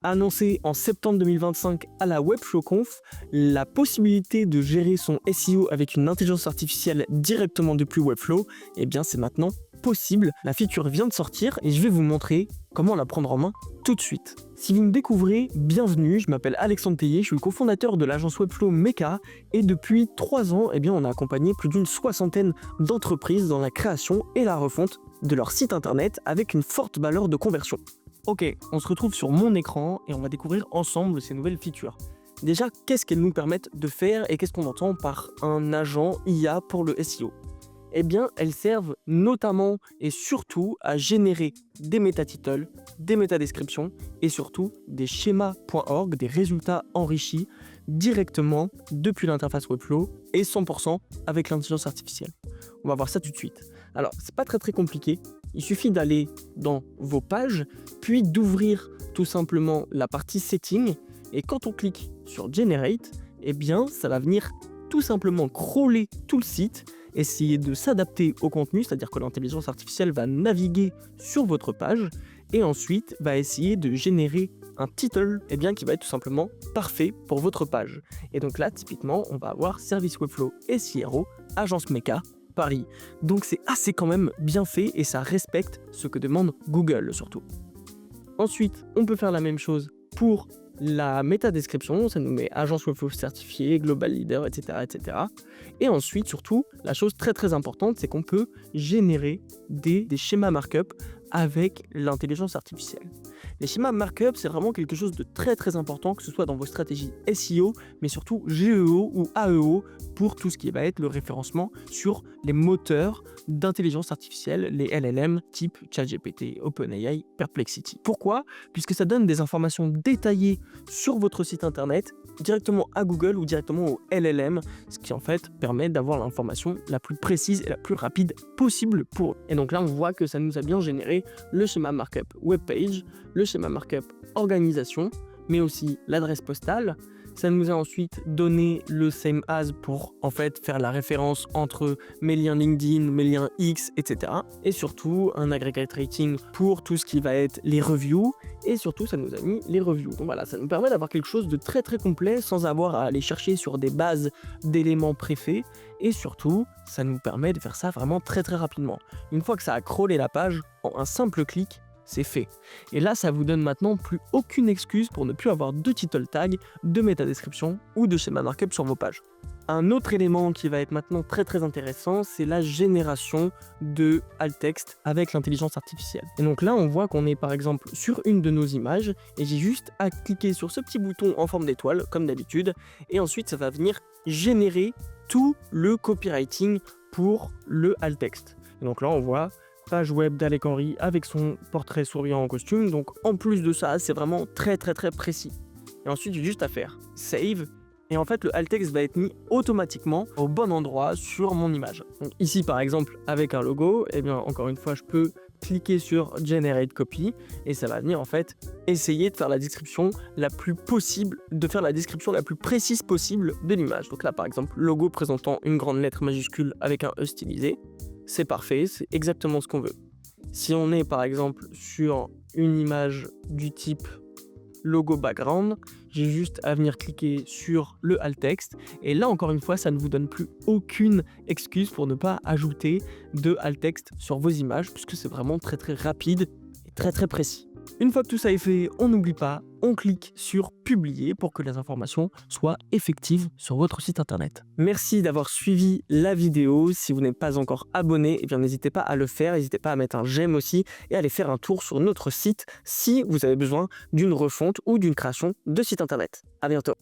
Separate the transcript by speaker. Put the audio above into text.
Speaker 1: annoncé en septembre 2025 à la WebFlowConf, la possibilité de gérer son SEO avec une intelligence artificielle directement depuis Webflow, eh bien c'est maintenant possible. La feature vient de sortir et je vais vous montrer comment la prendre en main tout de suite. Si vous me découvrez, bienvenue, je m'appelle Alexandre Tellier, je suis le cofondateur de l'agence Webflow Meka et depuis 3 ans, eh bien, on a accompagné plus d'une 60aine d'entreprises dans la création et la refonte de leur site internet avec une forte valeur de conversion. Ok, on se retrouve sur mon écran et on va découvrir ensemble ces nouvelles features. Déjà, qu'est-ce qu'elles nous permettent de faire et qu'est-ce qu'on entend par un agent IA pour le SEO ? Eh bien, elles servent notamment et surtout à générer des métatitles, des métadescriptions et surtout des schémas.org, des résultats enrichis directement depuis l'interface Webflow et 100% avec l'intelligence artificielle. On va voir ça tout de suite. Alors, c'est pas très compliqué. Il suffit d'aller dans vos pages, puis d'ouvrir tout simplement la partie Settings. Et quand on clique sur Generate, eh bien, ça va venir tout simplement crawler tout le site, essayer de s'adapter au contenu, c'est-à-dire que l'intelligence artificielle va naviguer sur votre page et ensuite va essayer de générer un title qui va être tout simplement parfait pour votre page. Et donc là, typiquement, on va avoir Service Webflow SEO, Agence Meka, Paris. Donc c'est assez quand même bien fait et ça respecte ce que demande Google surtout. Ensuite, on peut faire la même chose pour la métadescription, ça nous met agence Webflow certifiée, global leader, etc. Et ensuite, surtout, la chose très importante, c'est qu'on peut générer des schémas markup avec l'intelligence artificielle. Les schémas markup, c'est vraiment quelque chose de très important, que ce soit dans vos stratégies SEO, mais surtout GEO ou AEO, pour tout ce qui va être le référencement sur les moteurs d'intelligence artificielle, les LLM type ChatGPT, OpenAI, Perplexity. Pourquoi ? Puisque ça donne des informations détaillées sur votre site internet, directement à Google ou directement au LLM, ce qui en fait permet d'avoir l'information la plus précise et la plus rapide possible pour eux. Et donc là, on voit que ça nous a bien généré le schéma markup webpage, le schéma markup organisation, mais aussi l'adresse postale. Ça nous a ensuite donné le same as pour en fait faire la référence entre mes liens LinkedIn, mes liens X, etc. Et surtout un aggregate rating pour tout ce qui va être les reviews. Et surtout, ça nous a mis les reviews. Donc voilà, ça nous permet d'avoir quelque chose de très complet sans avoir à aller chercher sur des bases d'éléments préfaits. Et surtout, ça nous permet de faire ça vraiment très rapidement. Une fois que ça a crawlé la page, en un simple clic, c'est fait. Et là, ça vous donne maintenant plus aucune excuse pour ne plus avoir de title tag, de métadescription ou de schéma markup sur vos pages. Un autre élément qui va être maintenant très intéressant, c'est la génération de alt text avec l'intelligence artificielle. Et donc là, on voit qu'on est par exemple sur une de nos images et j'ai juste à cliquer sur ce petit bouton en forme d'étoile, comme d'habitude, et ensuite ça va venir générer tout le copywriting pour le alt text. Et donc là, on voit page web d'Alec Henry avec son portrait souriant en costume. Donc en plus de ça, c'est vraiment très précis. Et ensuite, j'ai juste à faire save. Et en fait, le alt text va être mis automatiquement au bon endroit sur mon image. Donc ici, par exemple, avec un logo, eh bien, encore une fois, je peux cliquer sur Generate Copy et ça va venir en fait essayer de faire la description la plus possible, de faire la description la plus précise possible de l'image. Donc là, par exemple, logo présentant une grande lettre majuscule avec un E stylisé. C'est parfait, c'est exactement ce qu'on veut. Si on est par exemple sur une image du type logo background, j'ai juste à venir cliquer sur le alt text et là encore une fois ça ne vous donne plus aucune excuse pour ne pas ajouter de alt text sur vos images puisque c'est vraiment très rapide et très précis. Une fois que tout ça est fait, on n'oublie pas, on clique sur publier pour que les informations soient effectives sur votre site internet. Merci d'avoir suivi la vidéo. Si vous n'êtes pas encore abonné, eh bien n'hésitez pas à le faire, n'hésitez pas à mettre un j'aime aussi et à aller faire un tour sur notre site si vous avez besoin d'une refonte ou d'une création de site internet. À bientôt.